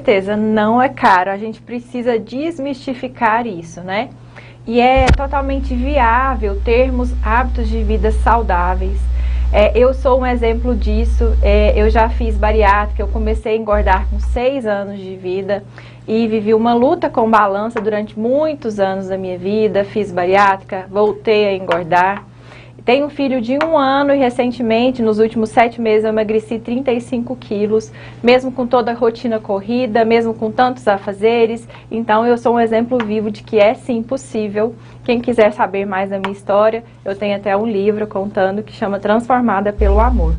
certeza, não é caro, a gente precisa desmistificar isso, né? E é totalmente viável termos hábitos de vida saudáveis. Eu sou um exemplo disso, eu já fiz bariátrica, eu comecei a engordar com 6 anos de vida e vivi uma luta com balança durante muitos anos da minha vida, fiz bariátrica, voltei a engordar. Tenho um filho de 1 ano e recentemente, nos últimos 7 meses, eu emagreci 35 quilos, mesmo com toda a rotina corrida, mesmo com tantos afazeres. Então eu sou um exemplo vivo de que é sim possível. Quem quiser saber mais da minha história, eu tenho até um livro contando que chama Transformada pelo Amor.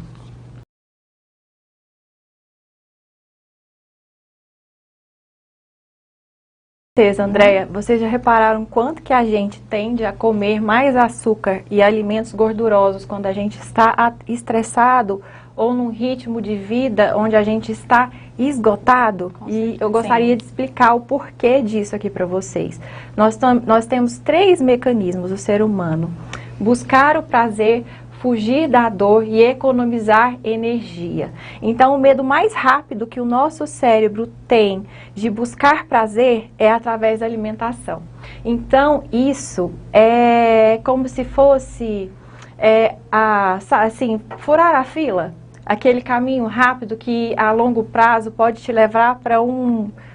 Andréia, vocês já repararam quanto que a gente tende a comer mais açúcar e alimentos gordurosos quando a gente está estressado ou num ritmo de vida onde a gente está esgotado? E eu gostaria de explicar o porquê disso aqui para vocês. Nós temos 3 mecanismos, o ser humano: buscar o prazer, fugir da dor e economizar energia. Então, o medo mais rápido que o nosso cérebro tem de buscar prazer é através da alimentação. Então, isso é como se fosse, assim, furar a fila, aquele caminho rápido que a longo prazo pode te levar para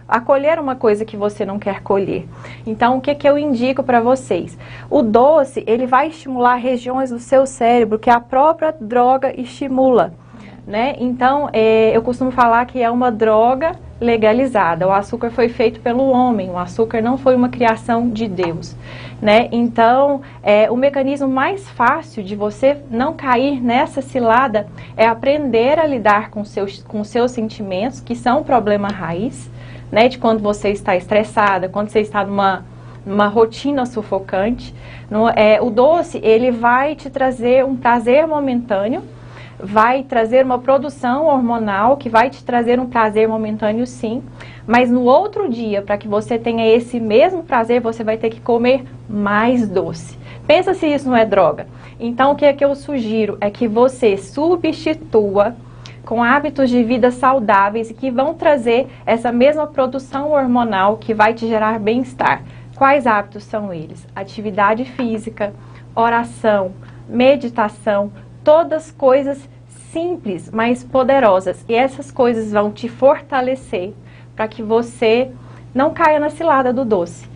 a colher uma coisa que você não quer colher. Então, o que eu indico para vocês? O doce, ele vai estimular regiões do seu cérebro que a própria droga estimula, né? Então, eu costumo falar que é uma droga legalizada. O açúcar foi feito pelo homem, o açúcar não foi uma criação de Deus, né? Então, o mecanismo mais fácil de você não cair nessa cilada é aprender a lidar com seus sentimentos, que são o problema raiz, né, de quando você está estressada, quando você está numa rotina sufocante. O doce, ele vai te trazer um prazer momentâneo, vai trazer uma produção hormonal que vai te trazer um prazer momentâneo, sim, mas no outro dia, para que você tenha esse mesmo prazer, você vai ter que comer mais doce. Pensa se isso não é droga. Então, o que eu sugiro é que você substitua com hábitos de vida saudáveis e que vão trazer essa mesma produção hormonal que vai te gerar bem-estar. Quais hábitos são eles? Atividade física, oração, meditação, todas coisas simples, mas poderosas. E essas coisas vão te fortalecer para que você não caia na cilada do doce.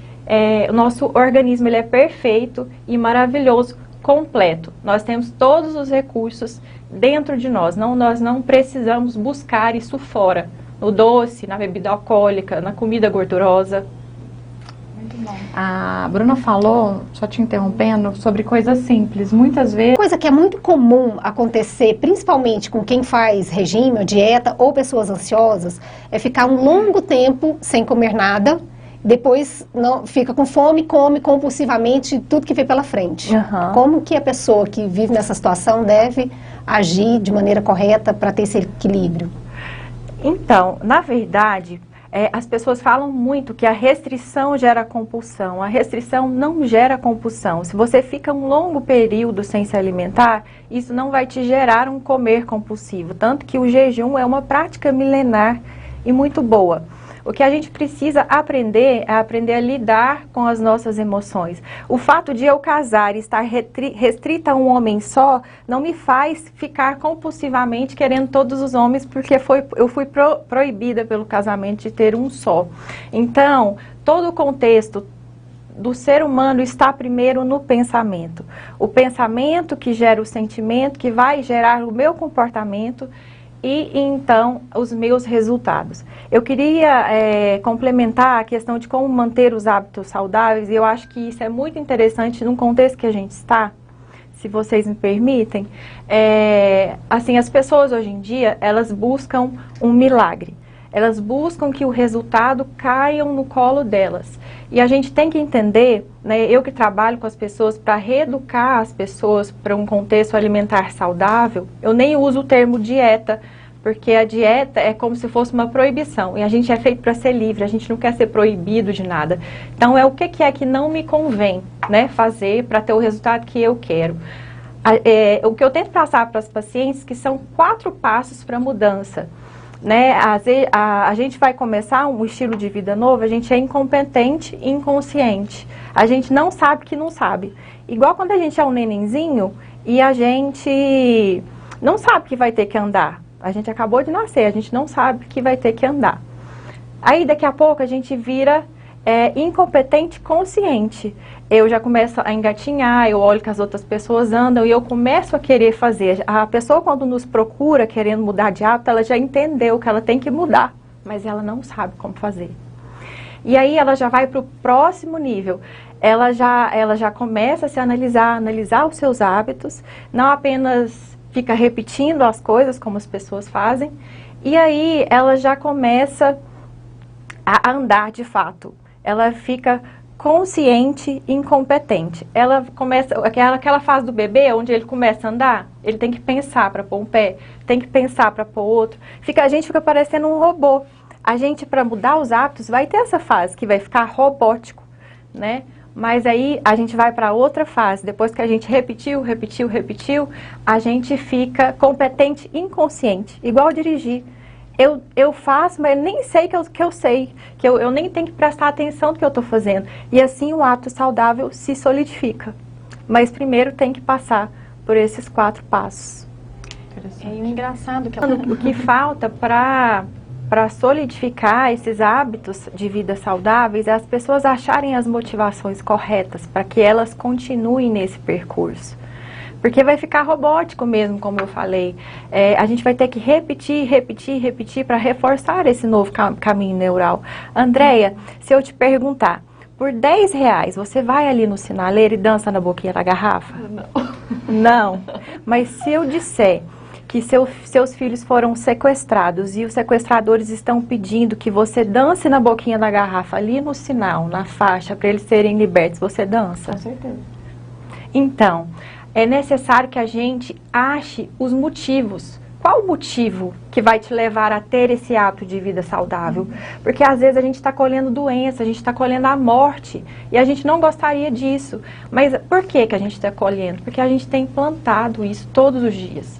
O nosso organismo, ele é perfeito e maravilhoso, completo. Nós temos todos os recursos dentro de nós. Nós não precisamos buscar isso fora, no doce, na bebida alcoólica, na comida gordurosa. Muito bom. A Bruna falou, só te interrompendo, sobre coisas simples. Muitas vezes... Coisa que é muito comum acontecer, principalmente com quem faz regime ou dieta, ou pessoas ansiosas, é ficar um longo tempo sem comer nada. Depois não, fica com fome, come compulsivamente tudo que vem pela frente. Uhum. Como que a pessoa que vive nessa situação deve agir de maneira correta para ter esse equilíbrio? Então, na verdade, as pessoas falam muito que a restrição gera compulsão. A restrição não gera compulsão. Se você fica um longo período sem se alimentar, isso não vai te gerar um comer compulsivo. Tanto que o jejum é uma prática milenar e muito boa. O que a gente precisa aprender é aprender a lidar com as nossas emoções. O fato de eu casar e estar restrita a um homem só não me faz ficar compulsivamente querendo todos os homens, porque eu fui proibida pelo casamento de ter um só. Então, todo o contexto do ser humano está primeiro no pensamento. O pensamento que gera o sentimento, que vai gerar o meu comportamento e então os meus resultados. Eu queria complementar a questão de como manter os hábitos saudáveis, e eu acho que isso é muito interessante num contexto que a gente está, se vocês me permitem. Assim, as pessoas hoje em dia, elas buscam um milagre. Elas buscam que o resultado caia no colo delas. E a gente tem que entender, né, eu que trabalho com as pessoas, para reeducar as pessoas para um contexto alimentar saudável, eu nem uso o termo dieta, porque a dieta é como se fosse uma proibição. E a gente é feito para ser livre, a gente não quer ser proibido de nada. Então, o que é que não me convém, né, fazer para ter o resultado que eu quero. O que eu tento passar para as pacientes que são 4 passos para a mudança. né? A gente vai começar um estilo de vida novo, a gente é incompetente e inconsciente. A gente não sabe que não sabe. Igual quando a gente é um nenenzinho e a gente não sabe que vai ter que andar. A gente acabou de nascer, a gente não sabe que vai ter que andar. Aí daqui a pouco a gente vira incompetente consciente. Eu já começo a engatinhar, eu olho que as outras pessoas andam e eu começo a querer fazer. A pessoa, quando nos procura querendo mudar de hábito, ela já entendeu que ela tem que mudar, mas ela não sabe como fazer. E aí ela já vai para o próximo nível. Ela já começa a se analisar os seus hábitos, não apenas fica repetindo as coisas como as pessoas fazem, e aí ela já começa a andar de fato. Ela fica consciente e incompetente. Ela começa, aquela fase do bebê, onde ele começa a andar, ele tem que pensar para pôr um pé, tem que pensar para pôr outro. A gente fica parecendo um robô. A gente, para mudar os hábitos, vai ter essa fase que vai ficar robótico, né? Mas aí a gente vai para outra fase. Depois que a gente repetiu, a gente fica competente e inconsciente, igual dirigir. Eu faço, mas nem sei que eu sei, que eu nem tenho que prestar atenção no que eu estou fazendo. E assim o hábito saudável se solidifica. Mas primeiro tem que passar por esses 4 passos. É engraçado que o que falta para solidificar esses hábitos de vida saudáveis é as pessoas acharem as motivações corretas para que elas continuem nesse percurso. Porque vai ficar robótico mesmo, como eu falei. A gente vai ter que repetir para reforçar esse novo caminho neural. Andréia, se eu te perguntar, por R$10, você vai ali no sinaleiro e dança na boquinha da garrafa? Não. Não. Mas se eu disser que seus filhos foram sequestrados e os sequestradores estão pedindo que você dance na boquinha da garrafa, ali no sinal, na faixa, para eles serem libertos, você dança? Com certeza. Então, é necessário que a gente ache os motivos. Qual o motivo que vai te levar a ter esse hábito de vida saudável? Porque às vezes a gente está colhendo doença, a gente está colhendo a morte e a gente não gostaria disso. Mas por que a gente está colhendo? Porque a gente tem plantado isso todos os dias.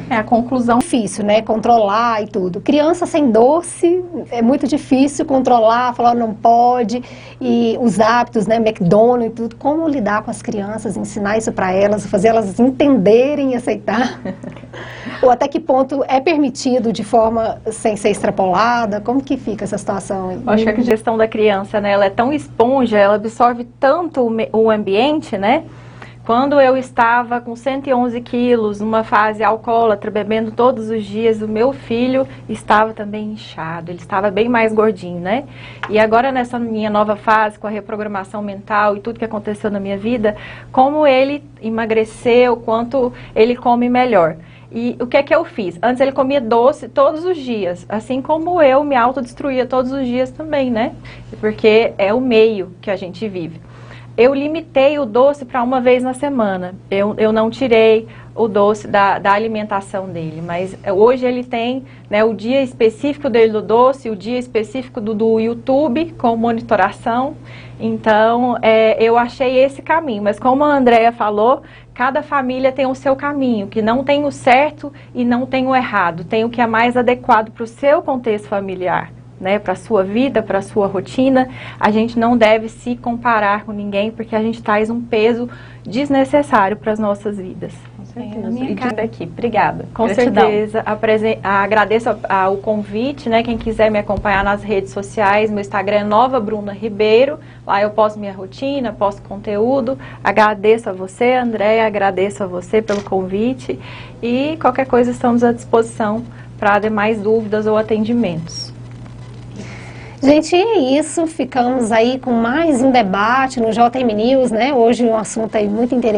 É a conclusão. Difícil, né? Controlar e tudo. Criança sem doce é muito difícil controlar, falar não pode. E os hábitos, né? McDonald's e tudo. Como lidar com as crianças, ensinar isso para elas, fazer elas entenderem e aceitar? Ou até que ponto é permitido de forma sem ser extrapolada? Como que fica essa situação aí? Acho que a questão da criança, né? Ela é tão esponja, ela absorve tanto o ambiente, né? Quando eu estava com 111 quilos, numa fase alcoólatra, bebendo todos os dias, o meu filho estava também inchado, ele estava bem mais gordinho, né? E agora nessa minha nova fase, com a reprogramação mental e tudo que aconteceu na minha vida, como ele emagreceu, quanto ele come melhor. E o que é que eu fiz? Antes ele comia doce todos os dias, assim como eu me autodestruía todos os dias também, né? Porque é o meio que a gente vive. Eu limitei o doce para uma vez na semana. Eu não tirei o doce da alimentação dele, mas hoje ele tem, né, o dia específico dele do doce, o dia específico do YouTube com monitoração. Então, eu achei esse caminho. Mas como a Andréia falou, cada família tem o seu caminho, que não tem o certo e não tem o errado. Tem o que é mais adequado para o seu contexto familiar, né, para a sua vida, para a sua rotina. A gente não deve se comparar com ninguém, porque a gente traz um peso desnecessário para as nossas vidas. Com certeza. E de daqui, obrigada. Com Gratidão. certeza, agradeço o convite, né, quem quiser me acompanhar nas redes sociais, meu Instagram é Nova Bruna Ribeiro, lá eu posto minha rotina, posto conteúdo. Agradeço a você, Andréia, agradeço a você pelo convite e qualquer coisa estamos à disposição para demais dúvidas ou atendimentos. Gente, é isso. Ficamos aí com mais um debate no JM News, né? Hoje um assunto aí muito interessante.